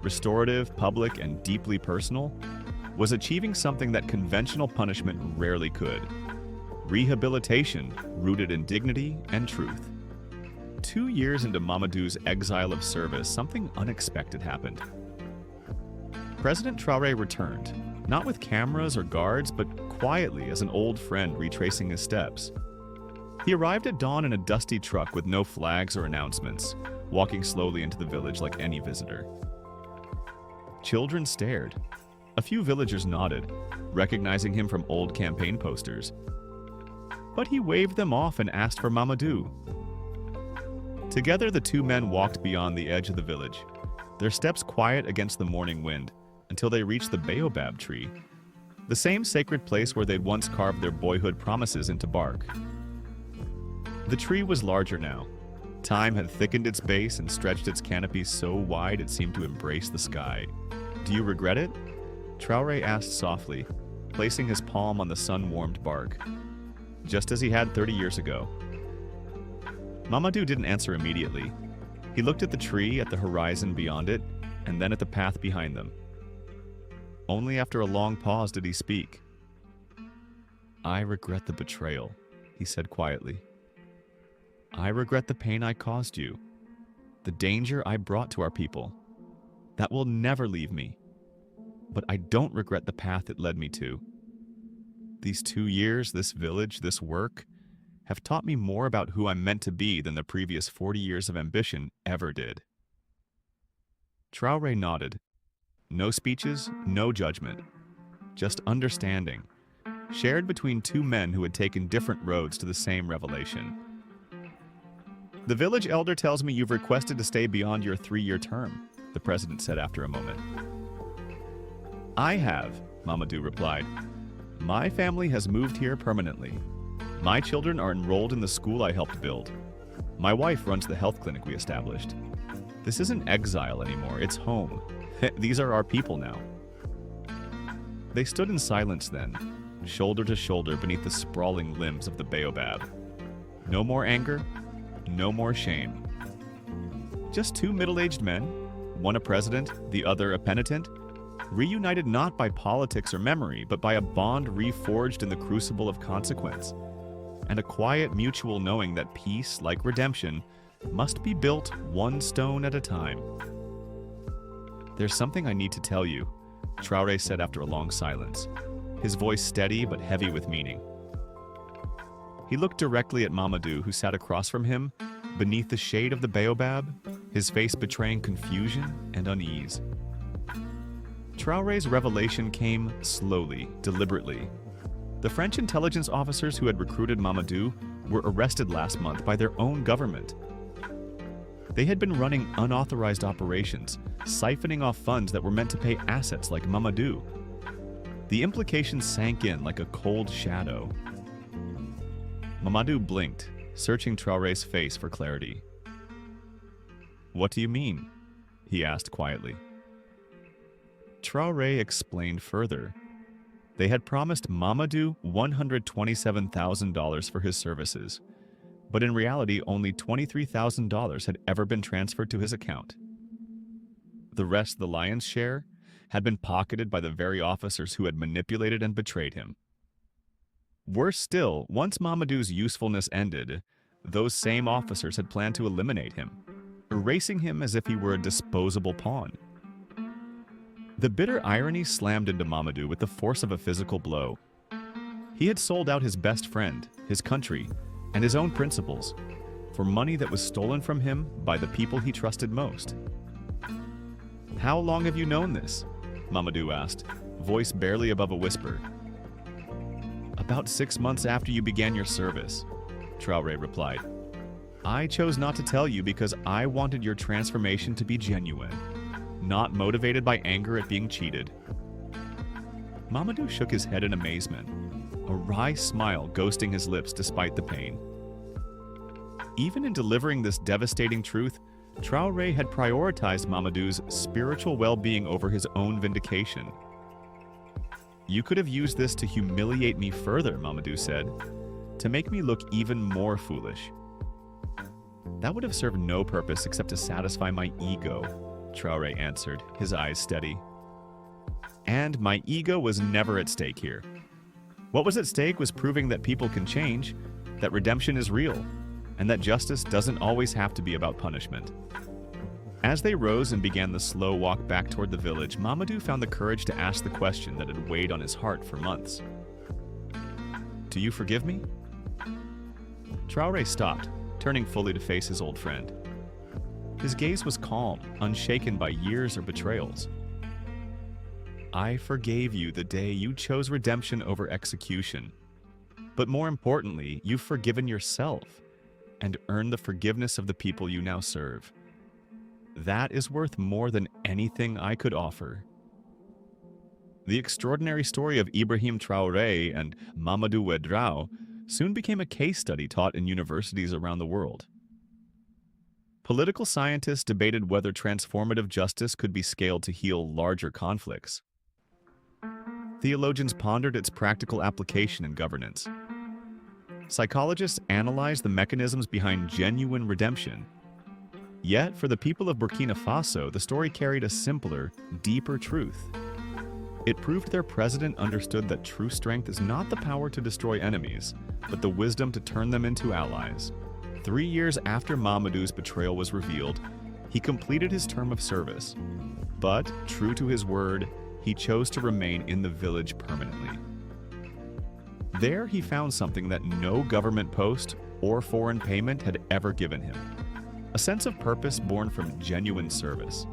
restorative, public, and deeply personal, was achieving something that conventional punishment rarely could. rehabilitation rooted in dignity and truth. 2 years into Mamadou's exile of service, something unexpected happened. President Traore returned, not with cameras or guards, but quietly as an old friend retracing his steps. He arrived at dawn in a dusty truck with no flags or announcements, walking slowly into the village like any visitor. Children stared. A few villagers nodded, recognizing him from old campaign posters. But he waved them off and asked for Mamadou. Together, the two men walked beyond the edge of the village, their steps quiet against the morning wind, until they reached the baobab tree, the same sacred place where they'd once carved their boyhood promises into bark. The tree was larger now. Time had thickened its base and stretched its canopy so wide it seemed to embrace the sky. "Do you regret it?" Traore asked softly, placing his palm on the sun-warmed bark, just as he had 30 years ago. Mamadou didn't answer immediately. He looked at the tree, at the horizon beyond it, and then at the path behind them. Only after a long pause did he speak. "I regret the betrayal," he said quietly. "I regret the pain I caused you, the danger I brought to our people. That will never leave me. But I don't regret the path it led me to. These 2 years, this village, this work, have taught me more about who I'm meant to be than the previous 40 years of ambition ever did." Traore nodded. No speeches, no judgment. Just understanding, shared between two men who had taken different roads to the same revelation. "The village elder tells me you've requested to stay beyond your 3-year term," the president said after a moment. "I have," Mamadou replied. "My family has moved here permanently. My children are enrolled in the school I helped build. My wife runs the health clinic we established. This isn't exile anymore, it's home. These are our people now." They stood in silence then, shoulder to shoulder beneath the sprawling limbs of the baobab. No more anger, no more shame. Just two middle-aged men, one a president, the other a penitent, reunited not by politics or memory, but by a bond reforged in the crucible of consequence, and a quiet mutual knowing that peace, like redemption, must be built one stone at a time. "There's something I need to tell you," Traore said after a long silence, his voice steady but heavy with meaning. He looked directly at Mamadou, who sat across from him, beneath the shade of the baobab, his face betraying confusion and unease. Traore's revelation came slowly, deliberately. The French intelligence officers who had recruited Mamadou were arrested last month by their own government. They had been running unauthorized operations, siphoning off funds that were meant to pay assets like Mamadou. The implications sank in like a cold shadow. Mamadou blinked, searching Traore's face for clarity. "What do you mean?" he asked quietly. Traore explained further. They had promised Mamadou $127,000 for his services, but in reality only $23,000 had ever been transferred to his account. The rest, the lion's share, had been pocketed by the very officers who had manipulated and betrayed him. Worse still, once Mamadou's usefulness ended, those same officers had planned to eliminate him, erasing him as if he were a disposable pawn. The bitter irony slammed into Mamadou with the force of a physical blow. He had sold out his best friend, his country, and his own principles, for money that was stolen from him by the people he trusted most. "How long have you known this?" Mamadou asked, voice barely above a whisper. "About 6 months after you began your service," Traore replied. "I chose not to tell you because I wanted your transformation to be genuine, not motivated by anger at being cheated." Mamadou shook his head in amazement, a wry smile ghosting his lips despite the pain. Even in delivering this devastating truth, Traore had prioritized Mamadou's spiritual well-being over his own vindication. "You could have used this to humiliate me further," Mamadou said, "to make me look even more foolish." "That would have served no purpose except to satisfy my ego," Traore answered, his eyes steady. "And my ego was never at stake here. What was at stake was proving that people can change, that redemption is real, and that justice doesn't always have to be about punishment. As they rose and began the slow walk back toward the village, Mamadou found the courage to ask the question that had weighed on his heart for months. "Do you forgive me?" Traore stopped, turning fully to face his old friend. His gaze was calm, unshaken by years or betrayals. "I forgave you the day you chose redemption over execution. But more importantly, you've forgiven yourself and earned the forgiveness of the people you now serve. That is worth more than anything I could offer." The extraordinary story of Ibrahim Traoré and Mamadou Ouedraogo soon became a case study taught in universities around the world. Political scientists debated whether transformative justice could be scaled to heal larger conflicts. Theologians pondered its practical application in governance. Psychologists analyzed the mechanisms behind genuine redemption. Yet, for the people of Burkina Faso, the story carried a simpler, deeper truth. It proved their president understood that true strength is not the power to destroy enemies, but the wisdom to turn them into allies. 3 years after Mamadou's betrayal was revealed, he completed his term of service. But, true to his word, he chose to remain in the village permanently. There he found something that no government post or foreign payment had ever given him: a sense of purpose born from genuine service.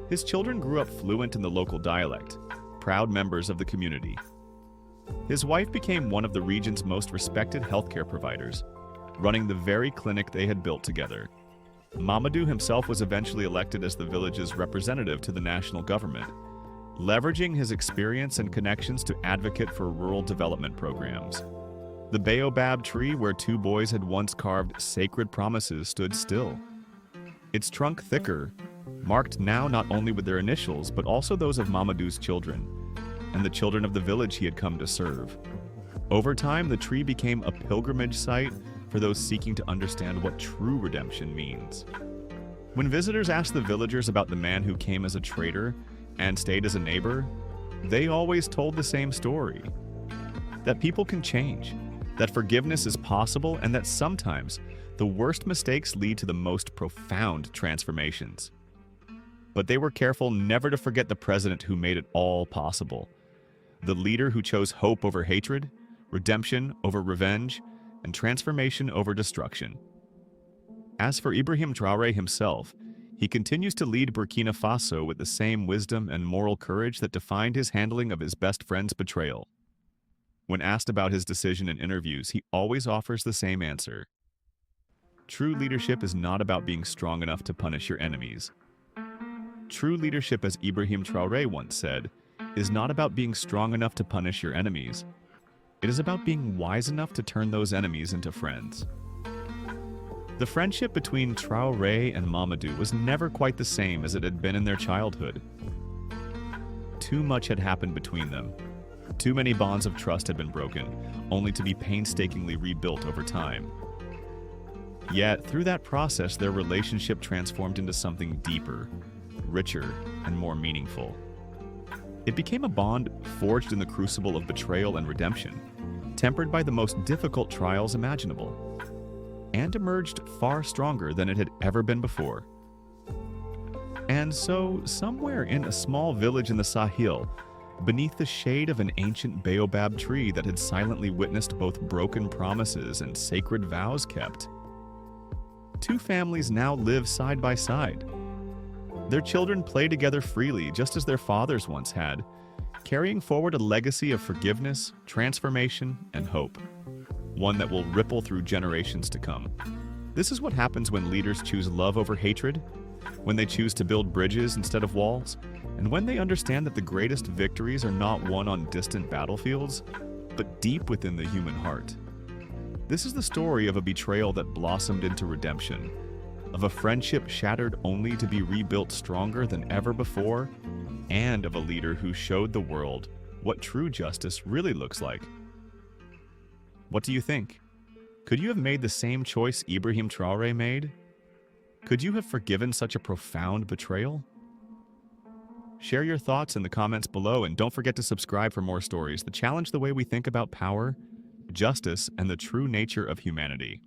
His children grew up fluent in the local dialect, proud members of the community. His wife became one of the region's most respected healthcare providers, running the very clinic they had built together. Mamadou himself was eventually elected as the village's representative to the national government, leveraging his experience and connections to advocate for rural development programs. The baobab tree where 2 boys had once carved sacred promises stood still. Its trunk thicker, marked now not only with their initials, but also those of Mamadou's children, and the children of the village he had come to serve. Over time, the tree became a pilgrimage site for those seeking to understand what true redemption means. When visitors asked the villagers about the man who came as a traitor and stayed as a neighbor, they always told the same story: that people can change, that forgiveness is possible, and that sometimes the worst mistakes lead to the most profound transformations. But they were careful never to forget the president who made it all possible, the leader who chose hope over hatred, redemption over revenge, and transformation over destruction. As for Ibrahim Traoré himself, he continues to lead Burkina Faso with the same wisdom and moral courage that defined his handling of his best friend's betrayal. When asked about his decision in interviews, he always offers the same answer: true leadership is not about being strong enough to punish your enemies. True leadership, as Ibrahim Traoré once said, is not about being strong enough to punish your enemies. It is about being wise enough to turn those enemies into friends. The friendship between Traoré and Mamadou was never quite the same as it had been in their childhood. Too much had happened between them. Too many bonds of trust had been broken, only to be painstakingly rebuilt over time. Yet, through that process, their relationship transformed into something deeper, richer, and more meaningful. It became a bond forged in the crucible of betrayal and redemption, tempered by the most difficult trials imaginable, and emerged far stronger than it had ever been before. And so, somewhere in a small village in the Sahel, beneath the shade of an ancient baobab tree that had silently witnessed both broken promises and sacred vows kept, 2 families now live side by side. Their children play together freely, just as their fathers once had, carrying forward a legacy of forgiveness, transformation, and hope, one that will ripple through generations to come. This is what happens when leaders choose love over hatred, when they choose to build bridges instead of walls, and when they understand that the greatest victories are not won on distant battlefields, but deep within the human heart. This is the story of a betrayal that blossomed into redemption, of a friendship shattered only to be rebuilt stronger than ever before, and of a leader who showed the world what true justice really looks like. What do you think? Could you have made the same choice Ibrahim Traoré made? Could you have forgiven such a profound betrayal? Share your thoughts in the comments below, and don't forget to subscribe for more stories that challenge the way we think about power, justice, and the true nature of humanity.